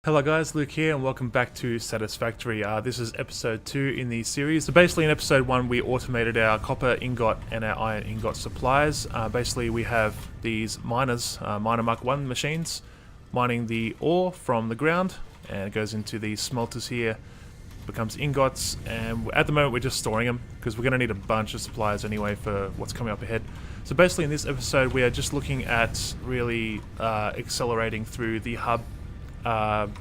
Hello guys, Luke here and welcome back to Satisfactory. This is episode 2 in the series. So basically in episode 1 we automated our copper ingot and our iron ingot supplies. Basically we have these miners, miner Mark 1 machines, mining the ore from the ground, and it goes into these smelters here, becomes ingots, and at the moment we're just storing them because we're going to need a bunch of supplies anyway for what's coming up ahead. So basically in this episode we are just looking at really accelerating through the hub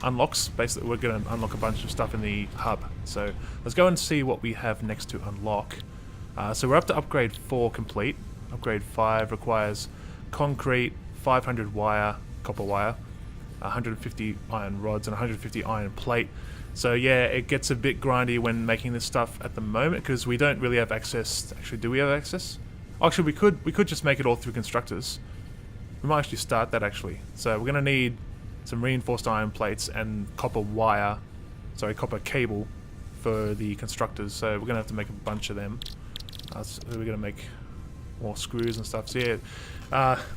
unlocks. Basically we're going to unlock a bunch of stuff in the hub, so let's go and see what we have next to unlock. So we're up to upgrade 4 complete. Upgrade 5 requires concrete, 500 wire, copper wire, 150 iron rods and 150 iron plate. So yeah, it gets a bit grindy when making this stuff at the moment because we don't really have access. Actually, do we have access? Actually, we could just make it all through constructors. We might actually start that actually. So we're going to need some reinforced iron plates and copper cable for the constructors, so we're going to have to make a bunch of them. So we're going to make more screws and stuff. So yeah,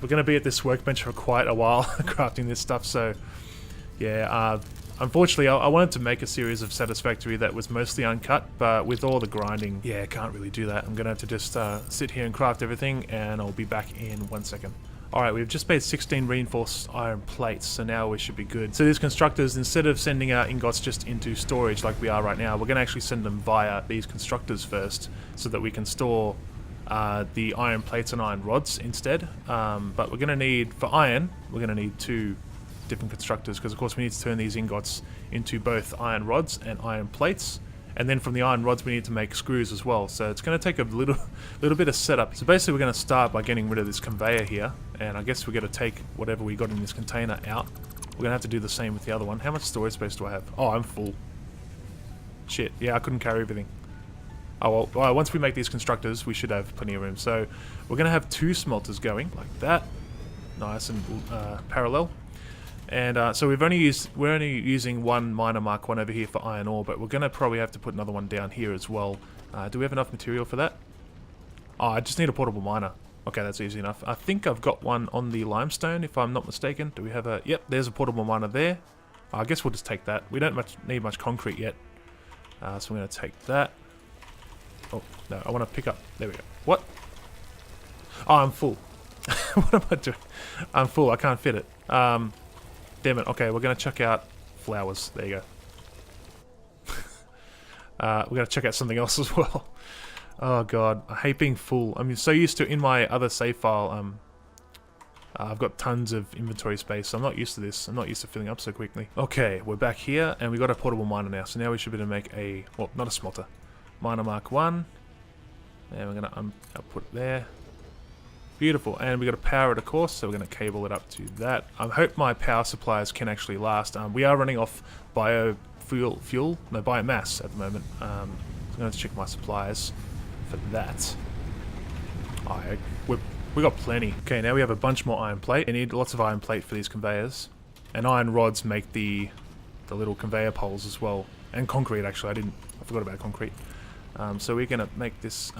we're going to be at this workbench for quite a while crafting this stuff, so yeah, unfortunately I wanted to make a series of Satisfactory that was mostly uncut, but with all the grinding, yeah, I can't really do that. I'm going to have to just sit here and craft everything, and I'll be back in 1 second. Alright, we've just made 16 reinforced iron plates, so now we should be good. So these constructors, instead of sending our ingots just into storage like we are right now, we're going to actually send them via these constructors first, so that we can store the iron plates and iron rods instead. But we're going to need, for iron, we're going to need 2 different constructors, because of course we need to turn these ingots into both iron rods and iron plates. And then from the iron rods we need to make screws as well, so it's going to take a little bit of setup. So basically we're going to start by getting rid of this conveyor here, and I guess we're going to take whatever we got in this container out. We're going to have to do the same with the other one. How much storage space do I have? Oh, I'm full. Shit, yeah, I couldn't carry everything. Oh well, once we make these constructors we should have plenty of room. So we're going to have 2 smelters going like that, nice and parallel. And so we're only using one miner Mark 1 over here for iron ore, but we're going to probably have to put another one down here as well. Do we have enough material for that? Oh, I just need a portable miner. Okay, that's easy enough. I think I've got one on the limestone, if I'm not mistaken. Do we have a... Yep, there's a portable miner there. I guess we'll just take that. We don't need much concrete yet. So we're going to take that. Oh, no, I want to pick up... There we go. What? Oh, I'm full. What am I doing? I'm full, I can't fit it. Damn it. Okay, we're going to chuck out flowers. There you go. We're going to check out something else as well. Oh god, I hate being full. I'm so used to, in my other save file, I've got tons of inventory space, so I'm not used to this. I'm not used to filling up so quickly. Okay, we're back here, and we've got a portable miner now, so now we should be able to make a, well, not a smelter. Miner Mark 1. And we're going to output it there. Beautiful, and we've got to power it, of course, so we're going to cable it up to that. I hope my power supplies can actually last. We are running off biomass at the moment. So I'm going to check my supplies for that. We got plenty. Okay, now we have a bunch more iron plate. We need lots of iron plate for these conveyors, and iron rods make the little conveyor poles as well, and concrete. Actually, I forgot about concrete. So we're going to make this...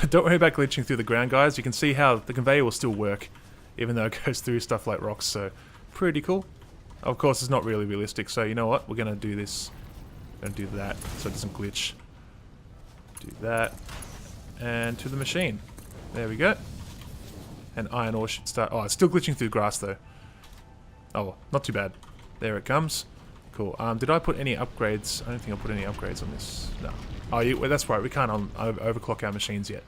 don't worry about glitching through the ground, guys. You can see how the conveyor will still work, even though it goes through stuff like rocks, so pretty cool. Of course, it's not really realistic, so you know what? We're going to do this. We're going to do that, so it doesn't glitch. Do that. And to the machine. There we go. And iron ore should start... Oh, it's still glitching through grass, though. Oh, well, not too bad. There it comes. Cool. Did I put any upgrades? I don't think I put any upgrades on this. No. Oh, well, that's right. We can't overclock our machines yet.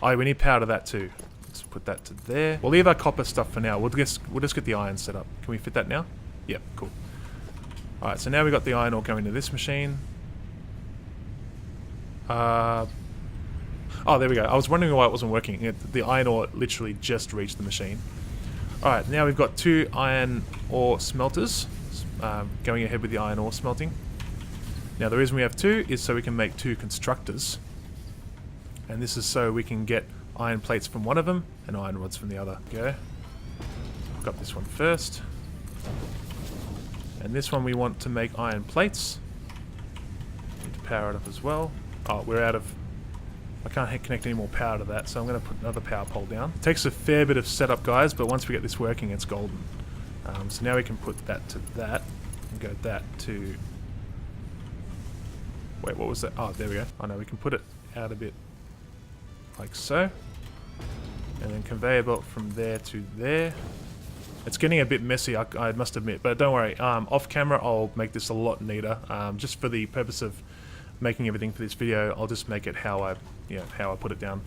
Oh, we need power to that too. Let's put that to there. We'll leave our copper stuff for now. We'll just get the iron set up. Can we fit that now? Yep, cool. Alright, so now we've got the iron ore going to this machine. Oh, there we go. I was wondering why it wasn't working. The iron ore literally just reached the machine. Alright, now we've got 2 iron ore smelters. Going ahead with the iron ore smelting. Now the reason we have 2 is so we can make 2 constructors, and this is so we can get iron plates from one of them and iron rods from the other. Go. Hook up this one first, and this one we want to make iron plates. Need to power it up as well. Oh, we're out of... I can't connect any more power to that, so I'm going to put another power pole down. It takes a fair bit of setup, guys, but once we get this working, it's golden. So now we can put that to that. go that to... Wait, what was that? Oh, there we go. Oh no, we can put it out a bit like so. And then conveyor belt from there to there. It's getting a bit messy, I must admit, but don't worry. Off camera, I'll make this a lot neater. Just for the purpose of making everything for this video, I'll just make it how I put it down.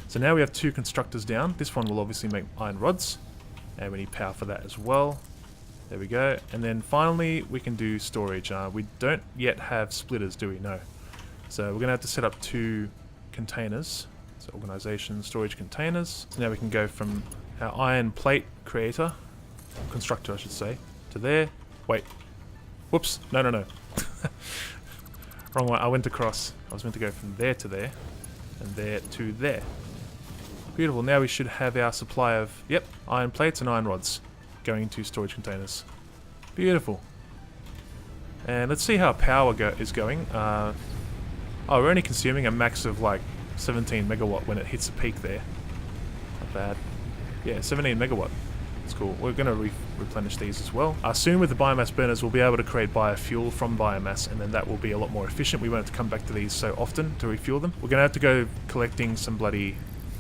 So now we have 2 constructors down. This one will obviously make iron rods, and we need power for that as well. There we go. And then finally, we can do storage. We don't yet have splitters, do we? No. So we're gonna have to set up 2 containers. So organization, storage containers. So now we can go from our iron plate creator, constructor I should say, to there. Wait. Whoops. No. Wrong one. I went across. I was meant to go from there to there, and there to there. Beautiful. Now we should have our supply of, yep, iron plates and iron rods going into storage containers. Beautiful. And let's see how power is going. Oh, we're only consuming a max of like 17 megawatt when it hits a peak there. Not bad. Yeah, 17 megawatt. That's cool. We're going to replenish these as well. Soon with the biomass burners, we'll be able to create biofuel from biomass, and then that will be a lot more efficient. We won't have to come back to these so often to refuel them. We're going to have to go collecting some bloody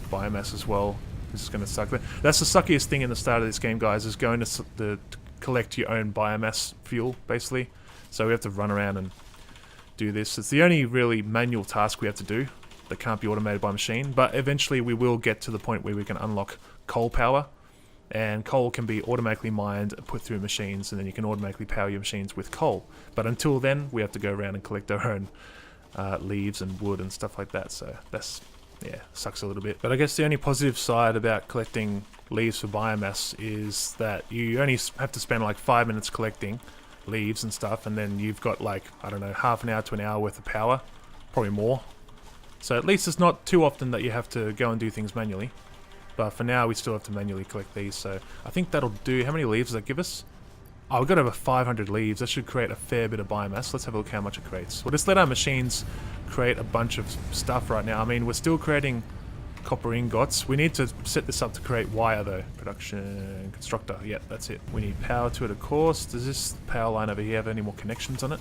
biomass as well. This is going to suck. That's the suckiest thing in the start of this game, guys, is going to collect your own biomass fuel, basically. So we have to run around and do this. It's the only really manual task we have to do that can't be automated by machine, but eventually we will get to the point where we can unlock coal power, and coal can be automatically mined and put through machines, and then you can automatically power your machines with coal. But until then, we have to go around and collect our own leaves and wood and stuff like that, so that's, yeah, sucks a little bit. But I guess the only positive side about collecting leaves for biomass is that you only have to spend like 5 minutes collecting leaves and stuff, and then you've got like, I don't know, half an hour to an hour worth of power, probably more. So at least it's not too often that you have to go and do things manually. But for now, we still have to manually collect these, so I think that'll do. How many leaves does that give us? Oh, we've got over 500 leaves. That should create a fair bit of biomass. Let's have a look how much it creates. We'll just let our machines create a bunch of stuff right now. I mean, we're still creating copper ingots. We need to set this up to create wire, though. Production constructor. Yeah, that's it. We need power to it, of course. Does this power line over here have any more connections on it?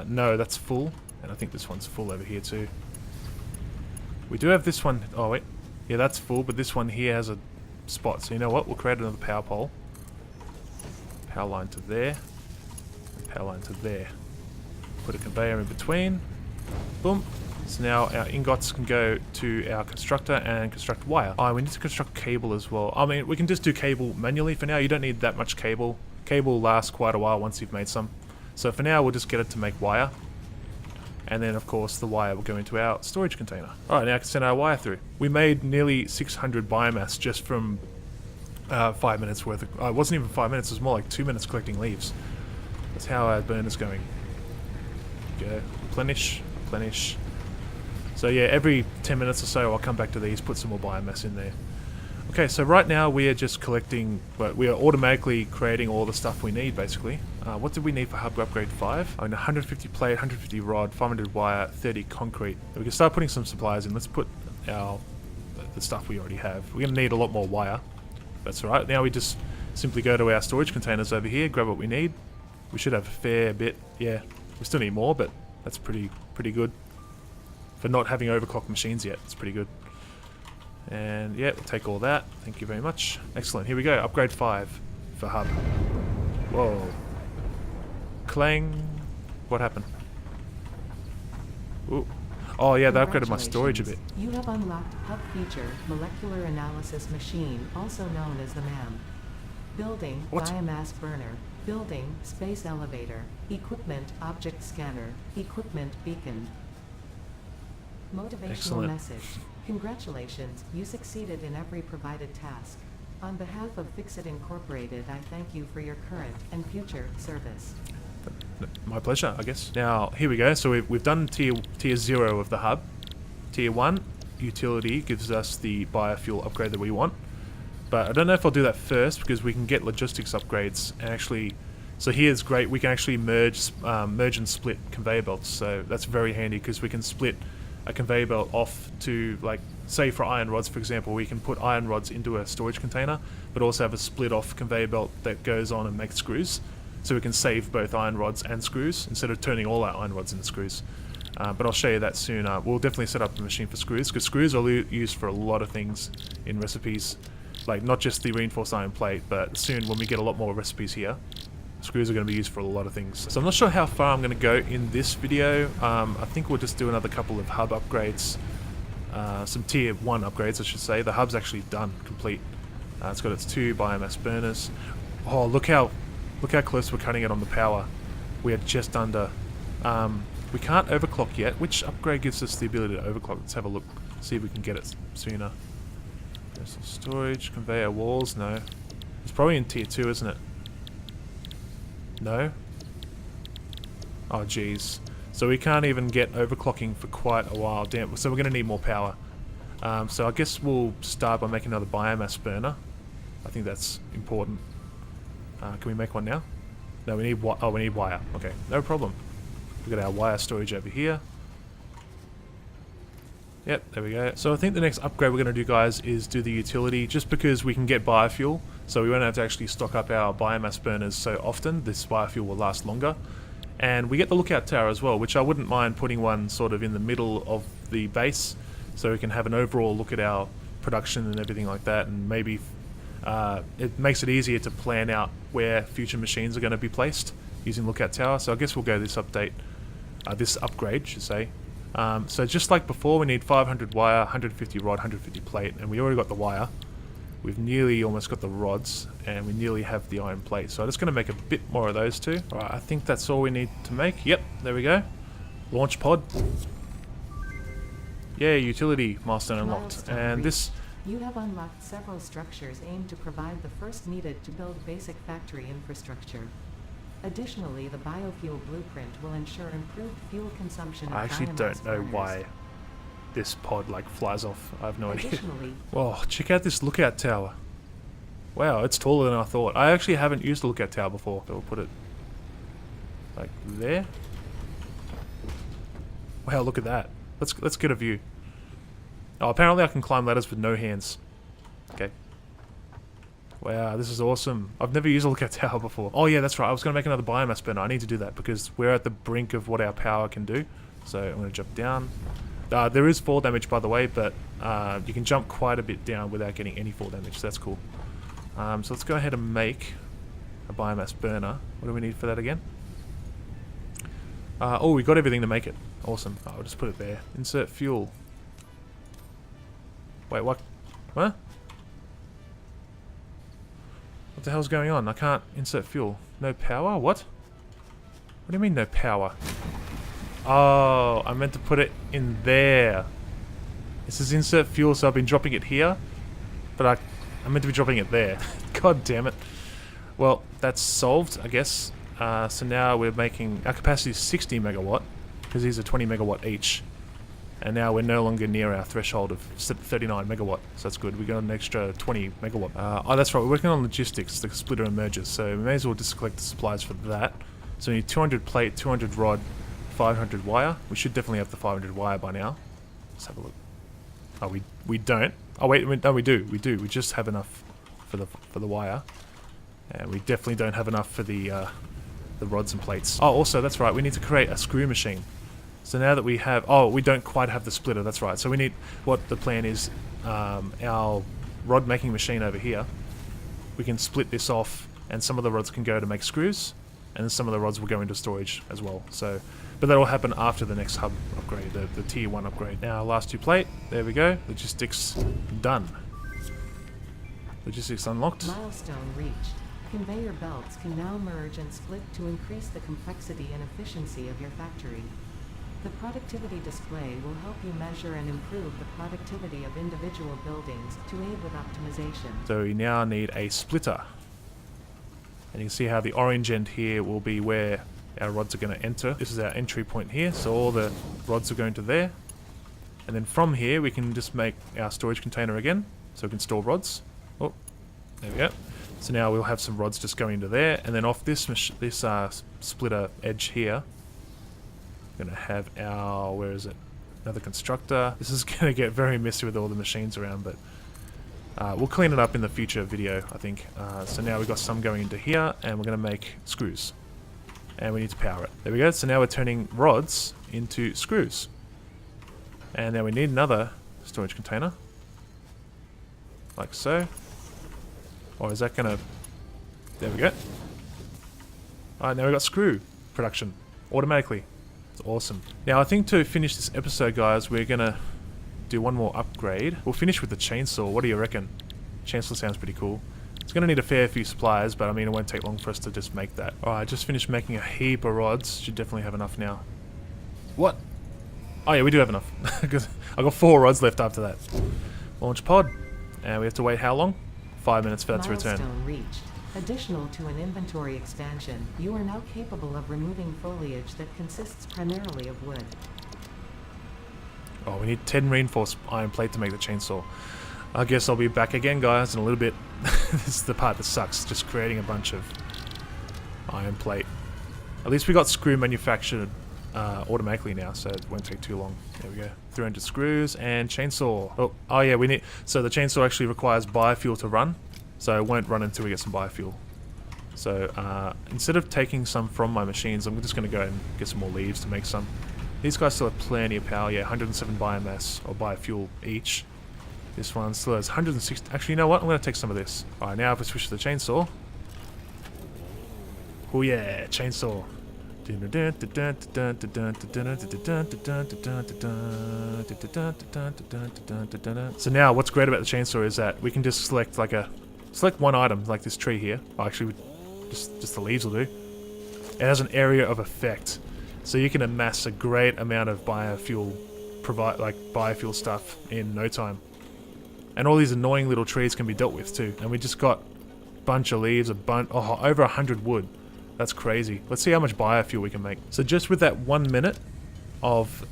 No, that's full. And I think this one's full over here, too. We do have this one. Oh, wait. Yeah, that's full, but this one here has a spot. So you know what? We'll create another power pole. Power line to there. Power line to there. Put a conveyor in between. Boom. So now our ingots can go to our constructor and construct wire. Oh, we need to construct cable as well. I mean, we can just do cable manually for now. You don't need that much cable. Cable lasts quite a while once you've made some. So for now, we'll just get it to make wire. And then, of course, the wire will go into our storage container. Alright, now I can send our wire through. We made nearly 600 biomass just from 5 minutes worth of... it wasn't even 5 minutes, it was more like 2 minutes collecting leaves. That's how our burner's going. Go, replenish, replenish. So yeah, every 10 minutes or so I'll come back to these, put some more biomass in there. Okay, so right now we are just collecting... but we are automatically creating all the stuff we need, basically. What did we need for hub upgrade 5? I mean, 150 plate, 150 rod, 500 wire, 30 concrete. We can start putting some supplies in. Let's put the stuff we already have. We're going to need a lot more wire. That's alright. Now we just simply go to our storage containers over here, grab what we need. We should have a fair bit. Yeah, we still need more, but that's pretty good. For not having overclocked machines yet, it's pretty good. And yeah, we'll take all that. Thank you very much. Excellent. Here we go. Upgrade 5 for hub. Whoa. Clang. What happened? Ooh. Oh yeah, they upgraded my storage a bit. You have unlocked hub feature, molecular analysis machine, also known as the MAM. Building, What? biomass burner. Building, space elevator. Equipment, object scanner. Equipment, beacon. Motivational Excellent. message. Congratulations, you succeeded in every provided task. On behalf of Fixit Incorporated, I thank you for your current and future service. My pleasure, I guess. Now, here we go. So we've done tier 0 of the hub. Tier 1, utility, gives us the biofuel upgrade that we want. But I don't know if I'll do that first, because we can get logistics upgrades and actually... So here's great, we can actually merge and split conveyor belts. So that's very handy, because we can split a conveyor belt off to, like, say for iron rods, for example, we can put iron rods into a storage container, but also have a split off conveyor belt that goes on and makes screws. so we can save both iron rods and screws instead of turning all our iron rods into screws. But I'll show you that soon. We'll definitely set up a machine for screws, because screws are used for a lot of things in recipes, like not just the reinforced iron plate, but soon when we get a lot more recipes here, screws are going to be used for a lot of things. So I'm not sure how far I'm going to go in this video. I think we'll just do another couple of hub upgrades, some tier 1 upgrades I should say. The hub's actually done, complete. It's got its 2 biomass burners. Oh, look how close we're cutting it on the power. We are just under. We can't overclock yet. Which upgrade gives us the ability to overclock? Let's have a look, see if we can get it sooner. There's some storage, conveyor walls, no. It's probably in tier 2, isn't it? No? Oh jeez. So we can't even get overclocking for quite a while. Damn, so we're going to need more power. So I guess we'll start by making another biomass burner. I think that's important. Can we make one now? No, we need we need wire. Okay, no problem. We've got our wire storage over here. Yep, there we go. So I think the next upgrade we're going to do, guys, is do the utility, just because we can get biofuel, so we won't have to actually stock up our biomass burners so often. This biofuel will last longer. And we get the lookout tower as well, which I wouldn't mind putting one sort of in the middle of the base, so we can have an overall look at our production and everything like that, and maybe it makes it easier to plan out where future machines are going to be placed using lookout tower. So I guess we'll go this upgrade, should say. So just like before, we need 500 wire, 150 rod, 150 plate, and we already got the wire. We've nearly almost got the rods, and we nearly have the iron plate. So I'm just going to make a bit more of those two. Alright, I think that's all we need to make. Yep, there we go. Launch pod. Yeah, utility milestone unlocked. And this... You have unlocked several structures aimed to provide the first needed to build basic factory infrastructure. Additionally, the biofuel blueprint will ensure improved fuel consumption. I actually don't know why this pod like flies off. I have no idea. Whoa, check out this lookout tower. Wow, it's taller than I thought. I actually haven't used a lookout tower before. So we'll put it like there. Wow, look at that. Let's get a view. Oh, apparently I can climb ladders with no hands. Okay. Wow, this is awesome. I've never used a lookout tower before. Oh yeah, that's right. I was going to make another biomass burner. I need to do that because we're at the brink of what our power can do. So I'm going to jump down. There is fall damage, by the way, but you can jump quite a bit down without getting any fall damage. So that's cool. So let's go ahead and make a biomass burner. What do we need for that again? Oh, we got everything to make it. Awesome. I'll just put it there. Insert fuel. Wait, what? What? What the hell's going on? I can't insert fuel. No power? What? What do you mean no power? Oh, I meant to put it in there. This is insert fuel, so I've been dropping it here. But I meant to be dropping it there. God damn it. Well, that's solved, I guess. So now we're making... Our capacity is 60 megawatt, because these are 20 megawatt each. And now we're no longer near our threshold of 39 megawatt, so that's good. We got an extra 20 megawatt. Oh, that's right, we're working on logistics, the splitter and mergers, so we may as well just collect the supplies for that. So we need 200 plate, 200 rod, 500 wire. We should definitely have the 500 wire by now. Let's have a look. Oh, we don't. Oh wait, no, we do. We do. We just have enough for the wire, and we definitely don't have enough for the rods and plates. Oh, also that's right. We need to create a screw machine. So now that we have... Oh, we don't quite have the splitter, that's right. So we need... What the plan is, our rod making machine over here, we can split this off, and some of the rods can go to make screws, and some of the rods will go into storage as well. So, but that will happen after the next hub upgrade, the tier 1 upgrade. Now, last 2 plate, there we go. Logistics done. Logistics unlocked. Milestone reached. Conveyor belts can now merge and split to increase the complexity and efficiency of your factory. The productivity display will help you measure and improve the productivity of individual buildings to aid with optimization. So we now need a splitter. And you can see how the orange end here will be where our rods are going to enter. This is our entry point here, so all the rods are going to there. And then from here we can just make our storage container again, so we can store rods. Oh, there we go. So now we'll have some rods just going into there, and then off this splitter edge here, going to have our, where is it, another constructor. This is going to get very messy with all the machines around, but We'll clean it up in the future video, I think. So now we've got some going into here, and we're going to make screws. And we need to power it. There we go. So now we're turning rods into screws. And now we need another storage container. Like so. Or is that going to... There we go. Alright, now we've got screw production. Automatically. It's awesome. Now I think to finish this episode, guys, we're going to do one more upgrade. We'll finish with the chainsaw. What do you reckon? Chainsaw sounds pretty cool. It's going to need a fair few supplies, but I mean, it won't take long for us to just make that. Alright, I just finished making a heap of rods. Should definitely have enough now. What? Oh yeah, we do have enough. Because I got 4 rods left after that. Launch pod. And we have to wait how long? 5 minutes for that to return. Milestone reached. Additional to an inventory expansion, you are now capable of removing foliage that consists primarily of wood. Oh, we need 10 reinforced iron plate to make the chainsaw. I guess I'll be back again, guys, in a little bit. This is the part that sucks, just creating a bunch of iron plate. At least we got screw manufactured automatically now, so it won't take too long. There we go. 300 screws and chainsaw. Oh yeah, we need... So the chainsaw actually requires biofuel to run, so it won't run until we get some biofuel. So instead of taking some from my machines, I'm just going to go and get some more leaves to make some. These guys still have plenty of power. Yeah, 107 biomass or biofuel each. This one still has 160. Actually, you know what? I'm going to take some of this. Alright, now if we switch to the chainsaw. Oh yeah, chainsaw. So now what's great about the chainsaw is that we can just select select one item, like this tree here. Oh, actually, just the leaves will do. It has an area of effect. So you can amass a great amount of biofuel, biofuel stuff in no time. And all these annoying little trees can be dealt with too. And we just got a bunch of leaves, over 100 wood. That's crazy. Let's see how much biofuel we can make. So just with that 1 minute of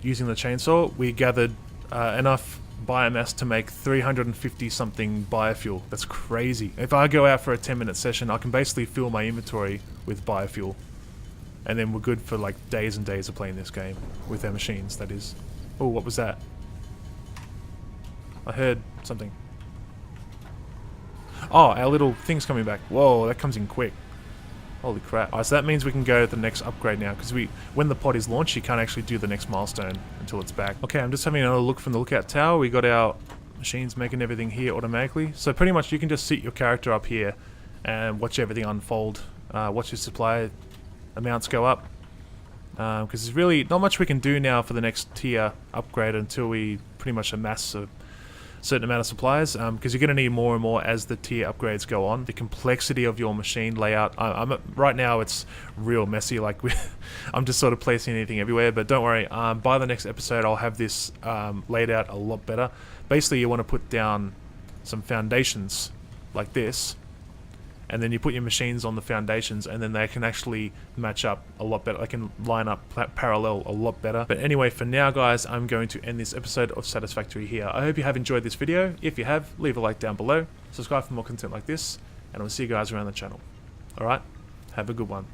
using the chainsaw, we gathered enough biomass to make 350 something biofuel. That's crazy. If I go out for a 10-minute session, I can basically fill my inventory with biofuel. And then we're good for like days and days of playing this game. With our machines, that is. Oh, what was that? I heard something. Oh, our little thing's coming back. Whoa, that comes in quick. Holy crap. Alright, so that means we can go to the next upgrade now, because when the pod is launched, you can't actually do the next milestone until it's back. Okay, I'm just having another look from the lookout tower. We got our machines making everything here automatically. So pretty much you can just sit your character up here and watch everything unfold. Watch your supply amounts go up. Because there's really not much we can do now for the next tier upgrade until we pretty much amass a certain amount of supplies, because you're going to need more and more as the tier upgrades go on. The complexity of your machine layout, right now it's real messy, like I'm just sort of placing anything everywhere, but don't worry, by the next episode I'll have this laid out a lot better. Basically you want to put down some foundations like this, and then you put your machines on the foundations, and then they can actually match up a lot better. They can line up parallel a lot better. But anyway, for now, guys, I'm going to end this episode of Satisfactory here. I hope you have enjoyed this video. If you have, leave a like down below. Subscribe for more content like this, and I'll see you guys around the channel. Alright, have a good one.